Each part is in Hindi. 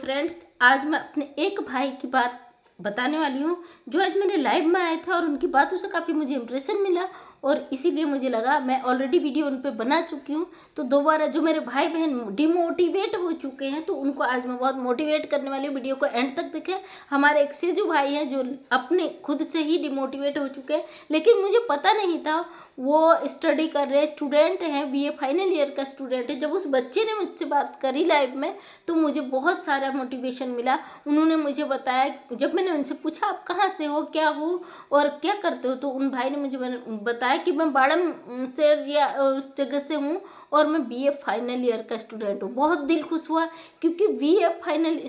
फ्रेंड्स, आज मैं अपने एक भाई की बात बताने वाली हूँ जो आज मेरे लाइव में आए थे और उनकी बातों से काफ़ी मुझे इम्प्रेशन मिला और इसीलिए मुझे लगा मैं ऑलरेडी वीडियो उन पर बना चुकी हूँ तो दोबारा जो मेरे भाई बहन डिमोटिवेट हो चुके हैं तो उनको आज मैं बहुत मोटिवेट करने वाली हूँ। वीडियो को एंड तक देखें। हमारे एक सेजू भाई हैं जो अपने खुद से ही डिमोटिवेट हो चुके हैं, लेकिन मुझे पता नहीं था वो स्टडी कर रहे स्टूडेंट हैं, बीए फाइनल ईयर का स्टूडेंट है। जब उस बच्चे ने मुझसे बात करी लाइव में तो मुझे बहुत सारा मोटिवेशन मिला। उन्होंने मुझे बताया, जब मैंने उनसे पूछा आप कहाँ से हो, क्या हो और क्या करते हो, तो उन भाई ने मुझे बताया कि मैं बाड़म से या उस जगह से हूँ और मैं बीए फाइनल ईयर का स्टूडेंट हूँ। बहुत दिल खुश हुआ क्योंकि बीए फाइनल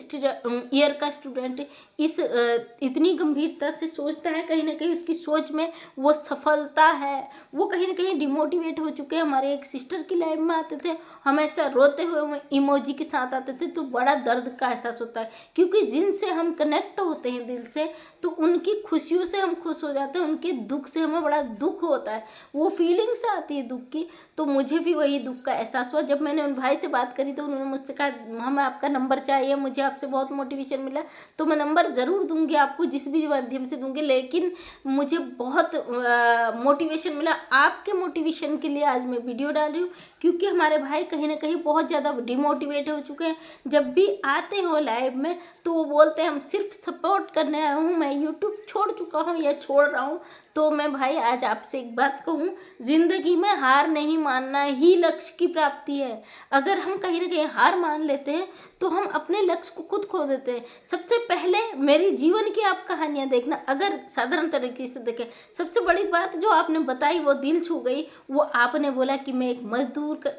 ईयर का स्टूडेंट इस इतनी गंभीरता से सोचता है, कहीं ना कहीं उसकी सोच में वो सफलता है। वो कहीं ना कहीं डिमोटिवेट हो चुके हैं। हमारे एक सिस्टर की लाइफ में आते थे, हमेशा रोते हुए इमोजी के साथ आते थे, तो बड़ा दर्द का एहसास होता है क्योंकि जिनसे हम कनेक्ट होते हैं दिल से तो उनकी खुशियों से हम खुश हो जाते हैं, उनके दुख से हमें बड़ा दुख होता है, वो फीलिंग से आती है दुख की। तो मुझे भी वही दुख का एहसास हुआ। जब मैंने उन भाई से बात करी तो उन्होंने मुझसे कहा हमें आपका नंबर चाहिए, मुझे आपसे बहुत मोटिवेशन मिला। तो मैं नंबर ज़रूर दूंगी आपको, जिस भी माध्यम से दूंगी, लेकिन मुझे बहुत मोटिवेशन मिला। आपके मोटिवेशन के लिए आज मैं वीडियो डाल रही हूँ क्योंकि हमारे भाई कहीं ना कहीं बहुत ज़्यादा डिमोटिवेट हो चुके हैं। जब भी आते हो लाइव में तो वो बोलते हैं हम सिर्फ सपोर्ट करने आया हूँ, मैं यूट्यूब छोड़ चुका हूँ या छोड़ रहा हूँ। तो मैं भाई आज आपसे एक बात कहूँ, ज़िंदगी में हार नहीं मानना ही लक्ष्य की प्राप्ति है। अगर हम कहीं ना कहीं हार मान लेते हैं तो हम अपने लक्ष्य को खुद खो देते हैं। सबसे पहले मेरी जीवन की आप कहानियाँ देखना, अगर साधारण तरीके से देखें, सबसे बड़ी बात जो आपने बताई वो दिल छू गई। वो आपने बोला कि मैं एक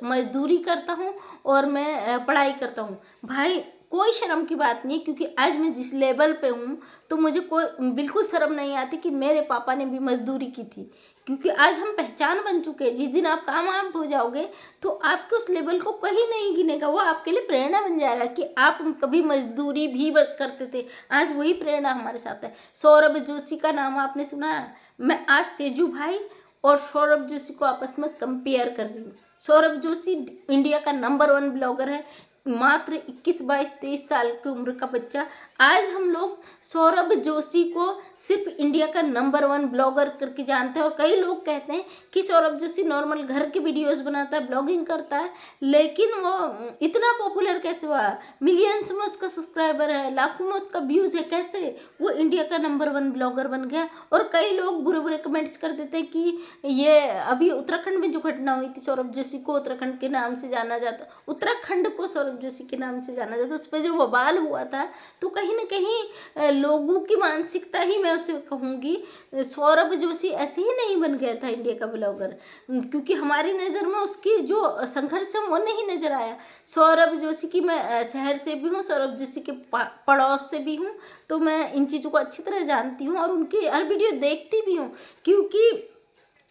मजदूरी करता हूँ और मैं पढ़ाई करता हूँ। भाई कोई शर्म की बात नहीं, क्योंकि आज मैं जिस लेवल पे हूँ तो मुझे कोई बिल्कुल शर्म नहीं आती कि मेरे पापा ने भी मजदूरी की थी, क्योंकि आज हम पहचान बन चुके हैं। जिस दिन आप कामयाब हो जाओगे तो आपके उस लेवल को कहीं नहीं गिनेगा, वो आपके लिए प्रेरणा बन जाएगा कि आप कभी मजदूरी भी करते थे। आज वही प्रेरणा हमारे साथ है। सौरभ जोशी का नाम आपने सुना है। मैं आज सेजू भाई और सौरभ जोशी को आपस में कंपेयर कर रही हूँ। सौरभ जोशी इंडिया का नंबर 1 ब्लॉगर है, मात्र 21, 22, 23 साल की उम्र का बच्चा। आज हम लोग सौरभ जोशी को सिर्फ इंडिया का नंबर 1 ब्लॉगर करके जानते हैं और कई लोग कहते हैं कि सौरभ जोशी नॉर्मल घर के वीडियोस बनाता है, ब्लॉगिंग करता है, लेकिन वो इतना पॉपुलर कैसे हुआ? मिलियंस में उसका सब्सक्राइबर है, लाखों में उसका व्यूज है, कैसे वो इंडिया का नंबर 1 ब्लॉगर बन गया? और कई लोग बुरे बुरे कमेंट्स कर देते हैं कि ये अभी उत्तराखंड में जो घटना हुई थी, सौरभ जोशी को उत्तराखंड के नाम से जाना जाता, उत्तराखंड को सौरभ जोशी के नाम से जाना जाता, उस पर जो बवाल हुआ था, तो कहीं ना कहीं लोगों की मानसिकता ही, मैं उसे कहूँगी, सौरभ जोशी ऐसे ही नहीं बन गया था इंडिया का ब्लॉगर, क्योंकि हमारी नज़र में उसकी जो संघर्ष है वो नहीं नज़र आया। सौरभ जोशी की, मैं शहर से भी हूँ, सौरभ जोशी के पड़ोस से भी हूँ, तो मैं इन चीज़ों को अच्छी तरह जानती हूँ और उनकी हर वीडियो देखती भी हूँ, क्योंकि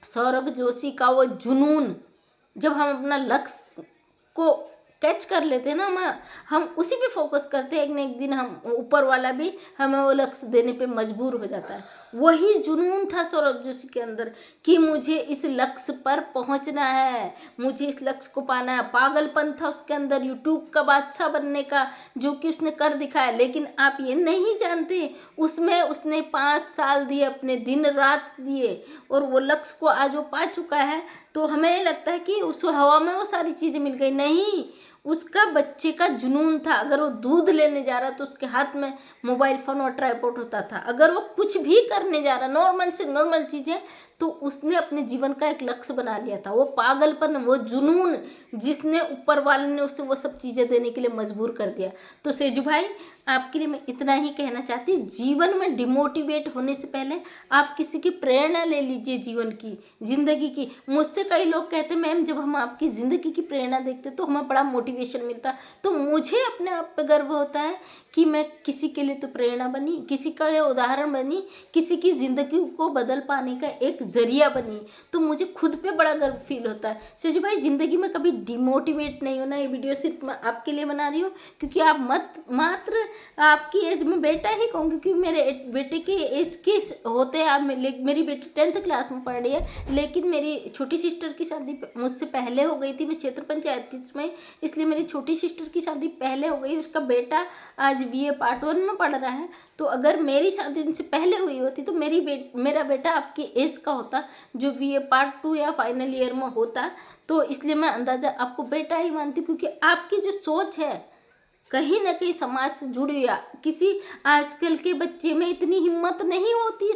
सौरभ जोशी का वो जुनून, जब हम अपना लक्ष्य को कैच कर लेते हैं ना, हम उसी पे फोकस करते हैं, एक न एक दिन हम ऊपर वाला भी हमें वो लक्ष्य देने पे मजबूर हो जाता है। वही जुनून था सौरभ जोशी के अंदर कि मुझे इस लक्ष्य पर पहुंचना है, मुझे इस लक्ष्य को पाना है। पागलपन था उसके अंदर यूट्यूब का बादशाह बनने का, जो कि उसने कर दिखाया। लेकिन आप ये नहीं जानते उसमें उसने 5 साल दिए, अपने दिन रात दिए, और वो लक्ष्य को आज वो पा चुका है। तो हमें लगता है कि उस हवा में वो सारी चीज़ें मिल गई, नहीं, उसका बच्चे का जुनून था। अगर वो दूध लेने जा रहा तो उसके हाथ में मोबाइल फ़ोन और ट्राइपॉड होता था। अगर वो कुछ भी करने जा रहा, नॉर्मल से नॉर्मल चीज़ें, तो उसने अपने जीवन का एक लक्ष्य बना लिया था। वो पागलपन, वो जुनून, जिसने ऊपर वाले ने उसे वो सब चीज़ें देने के लिए मजबूर कर दिया। तो सेजू भाई, आपके लिए मैं इतना ही कहना चाहती हूँ, जीवन में डिमोटिवेट होने से पहले आप किसी की प्रेरणा ले लीजिए, जीवन की, ज़िंदगी की। मुझसे कई लोग कहते हैं मैम, जब हम आपकी ज़िंदगी की प्रेरणा देखते तो हमें बड़ा मोटिवेशन मिलता। तो मुझे अपने आप पे गर्व होता है कि मैं किसी के लिए तो प्रेरणा बनी, किसी का उदाहरण बनी, किसी की ज़िंदगी को बदल पाने का एक जरिया बनी, तो मुझे खुद पे बड़ा गर्व फील होता है। सेजू भाई ज़िंदगी में कभी डिमोटिवेट नहीं होना। ये वीडियो सिर्फ मैं आपके लिए बना रही हूँ, क्योंकि आप मात्र आपकी एज में बेटा ही कहूँगी, क्योंकि मेरे बेटे के एज के होते हैं आप। मेरी बेटी 10th क्लास में पढ़ रही है, लेकिन मेरी छोटी सिस्टर की शादी मुझसे पहले हो गई थी। मैं क्षेत्र पंचायत थी उसमें, इसलिए मेरी छोटी सिस्टर की शादी पहले हो गई। उसका बेटा आज BA पार्ट 1 में पढ़ रहा है। तो अगर मेरी शादी उनसे पहले हुई होती तो मेरा बेटा आपकी एज का होता, जो BA पार्ट 2 या फाइनल ईयर में होता। तो इसलिए मैं अंदाज़ा आपको बेटा ही मानती हूँ, क्योंकि आपकी जो सोच है कहीं ना कहीं समाज से जुड़ी हुई। किसी आजकल के बच्चे में इतनी हिम्मत नहीं होती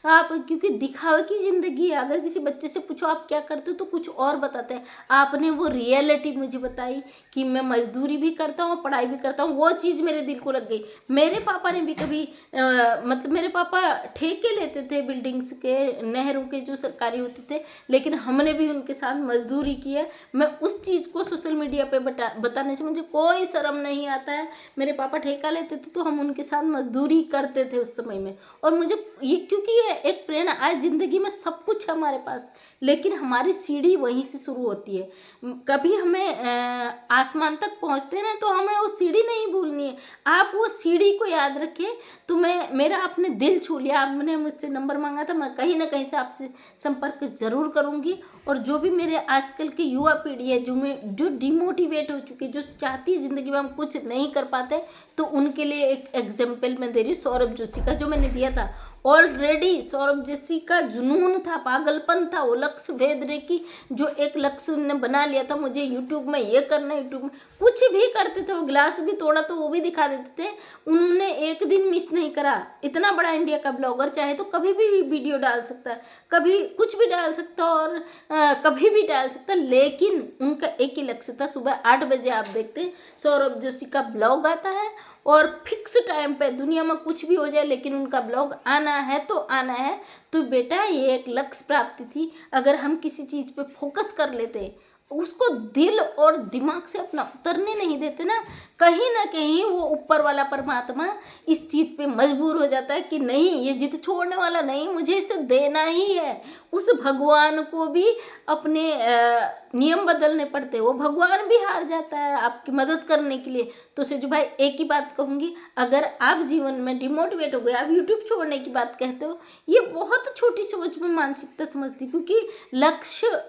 आप, क्योंकि दिखावे की ज़िंदगी है। अगर किसी बच्चे से पूछो आप क्या करते हो तो कुछ और बताते हैं। आपने वो रियलिटी मुझे बताई कि मैं मजदूरी भी करता हूँ, पढ़ाई भी करता हूँ, वो चीज़ मेरे दिल को लग गई। मेरे पापा ने भी कभी मतलब मेरे पापा ठेके लेते थे बिल्डिंग्स के, नहरों के जो सरकारी होते थे, लेकिन हमने भी उनके साथ मजदूरी की है। मैं उस चीज़ को सोशल मीडिया पे बताने से मुझे कोई शर्म नहीं आता है। मेरे पापा ठेका लेते थे तो हम उनके साथ मजदूरी करते थे उस समय में। और मुझे ये, क्योंकि ये एक प्रेरणा, आज ज़िंदगी में सब कुछ है हमारे पास, लेकिन हमारी सीढ़ी वहीं से शुरू होती है। कभी हमें आसमान तक पहुंचते ना, तो हमें वो सीढ़ी नहीं भूलनी है। आप वो सीढ़ी को याद रखें। तो मेरा आपने दिल छू लिया, आपने मुझसे नंबर मांगा था, मैं कहीं ना कहीं से आपसे संपर्क जरूर करूंगी। और जो भी मेरे आजकल की युवा पीढ़ी है, जो डिमोटिवेट हो चुकी है, जो चाहती है ज़िंदगी में हम कुछ नहीं कर पाते, तो उनके लिए एक एग्जाम्पल मैं दे रही हूँ सौरभ जोशी का, जो मैंने दिया था। ऑलरेडी सौरभ जोशी का जुनून था, पागलपन था, वो लक्ष्य भेदने की जो एक लक्ष्य उन्होंने बना लिया था, मुझे यूट्यूब में ये करना है। यूट्यूब में कुछ भी करते थे, वो गिलास भी तोड़ा तो वो भी दिखा देते थे। उन्होंने एक दिन मिस नहीं करा। इतना बड़ा इंडिया का ब्लॉगर चाहे तो कभी भी वीडियो डाल सकता है, कभी कुछ भी डाल सकता और कभी भी डाल सकता, लेकिन उनका एक ही लक्ष्य था। सुबह 8 बजे आप देखते हैं सौरभ जोशी का ब्लॉग आता है, और फिक्स टाइम पे, दुनिया में कुछ भी हो जाए लेकिन उनका ब्लॉग आना है तो आना है। तो बेटा ये एक लक्ष्य प्राप्ति थी। अगर हम किसी चीज़ पे फोकस कर लेते, उसको दिल और दिमाग से अपना उतरने नहीं देते ना कहीं वो ऊपर वाला परमात्मा इस चीज़ पे मजबूर हो जाता है कि नहीं, ये जिद छोड़ने वाला नहीं, मुझे इसे देना ही है। उस भगवान को भी अपने नियम बदलने पड़ते, वो भगवान भी हार जाता है आपकी मदद करने के लिए। तो सेजू भाई एक ही बात कहूँगी, अगर आप जीवन में डिमोटिवेट हो गए, आप यूट्यूब छोड़ने की बात कहते हो, ये बहुत छोटी सोच में मानसिकता समझती, क्योंकि लक्ष्य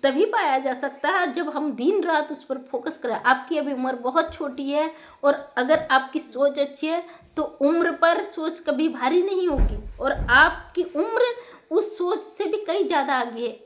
तभी पाया जा सकता है जब हम दिन रात उस पर फोकस करें। आपकी अभी उम्र बहुत छोटी है, और अगर आपकी सोच अच्छी है तो उम्र पर सोच कभी भारी नहीं होगी, और आपकी उम्र उस सोच से भी कई ज़्यादा आगे है।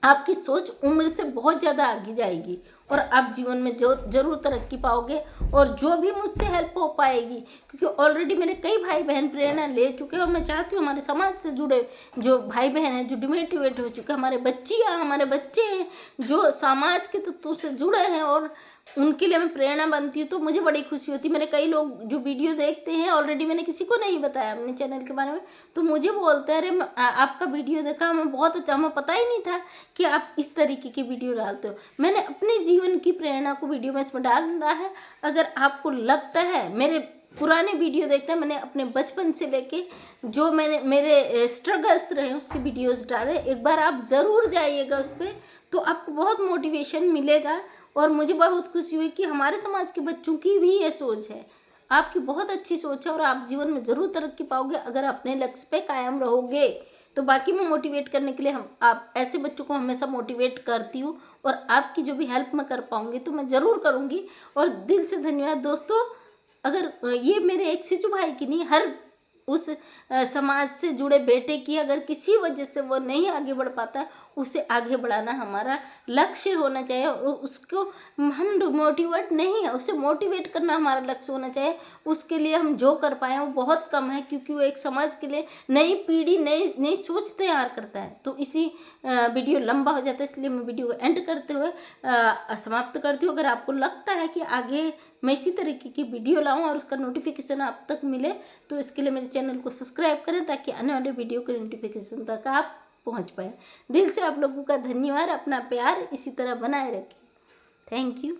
आपकी सोच उम्र से बहुत ज़्यादा आगे जाएगी, और आप जीवन में जरूर तरक्की पाओगे, और जो भी मुझसे हेल्प हो पाएगी, क्योंकि ऑलरेडी मेरे कई भाई बहन प्रेरणा ले चुके हैं। और मैं चाहती हूँ हमारे समाज से जुड़े जो भाई बहन हैं, जो डिमोटिवेट हो चुके हैं, हमारे बच्चियाँ, हमारे बच्चे हैं जो समाज के तत्वों से जुड़े हैं, और उनके लिए मैं प्रेरणा बनती हूँ, तो मुझे बड़ी खुशी होती है। मेरे कई लोग जो वीडियो देखते हैं, ऑलरेडी मैंने किसी को नहीं बताया अपने चैनल के बारे में, तो मुझे बोलते हैं अरे आपका वीडियो देखा, हमें बहुत अच्छा, हमें पता ही नहीं था कि आप इस तरीके की वीडियो डालते हो। मैंने अपने जीवन की प्रेरणा को वीडियो में इसमें डाल रहा है। अगर आपको लगता है, मेरे पुराने वीडियो देखते हैं, मैंने अपने बचपन से लेके जो मेरे स्ट्रगल्स रहे उसके वीडियोस डाले, एक बार आप ज़रूर जाइएगा उस पर, तो आपको बहुत मोटिवेशन मिलेगा। और मुझे बहुत खुशी हुई कि हमारे समाज के बच्चों की भी ये सोच है। आपकी बहुत अच्छी सोच है, और आप जीवन में ज़रूर तरक्की पाओगे अगर अपने लक्ष्य पे कायम रहोगे। तो बाकी मैं मोटिवेट करने के लिए आप ऐसे बच्चों को हमेशा मोटिवेट करती हूँ, और आपकी जो भी हेल्प मैं कर पाऊँगी तो मैं ज़रूर करूँगी। और दिल से धन्यवाद दोस्तों। अगर ये मेरे एक सिचू भाई की नहीं, हर उस समाज से जुड़े बेटे की अगर किसी वजह से वो नहीं आगे बढ़ पाता, उसे आगे बढ़ाना हमारा लक्ष्य होना चाहिए। और उसको हम मोटिवेट नहीं है, उसे मोटिवेट करना हमारा लक्ष्य होना चाहिए। उसके लिए हम जो कर पाए वो बहुत कम है, क्योंकि वो एक समाज के लिए नई पीढ़ी नई सोच तैयार करता है। तो इसी वीडियो लंबा हो जाता है, इसलिए मैं वीडियो को एंड करते हुए समाप्त करती हूँ। अगर आपको लगता है कि आगे मैं इसी तरीके की वीडियो लाऊं और उसका नोटिफिकेशन आप तक मिले, तो इसके लिए मेरे चैनल को सब्सक्राइब करें, ताकि आने वाले वीडियो के नोटिफिकेशन तक आप पहुंच पाए। दिल से आप लोगों का धन्यवाद। अपना प्यार इसी तरह बनाए रखें। Thank you.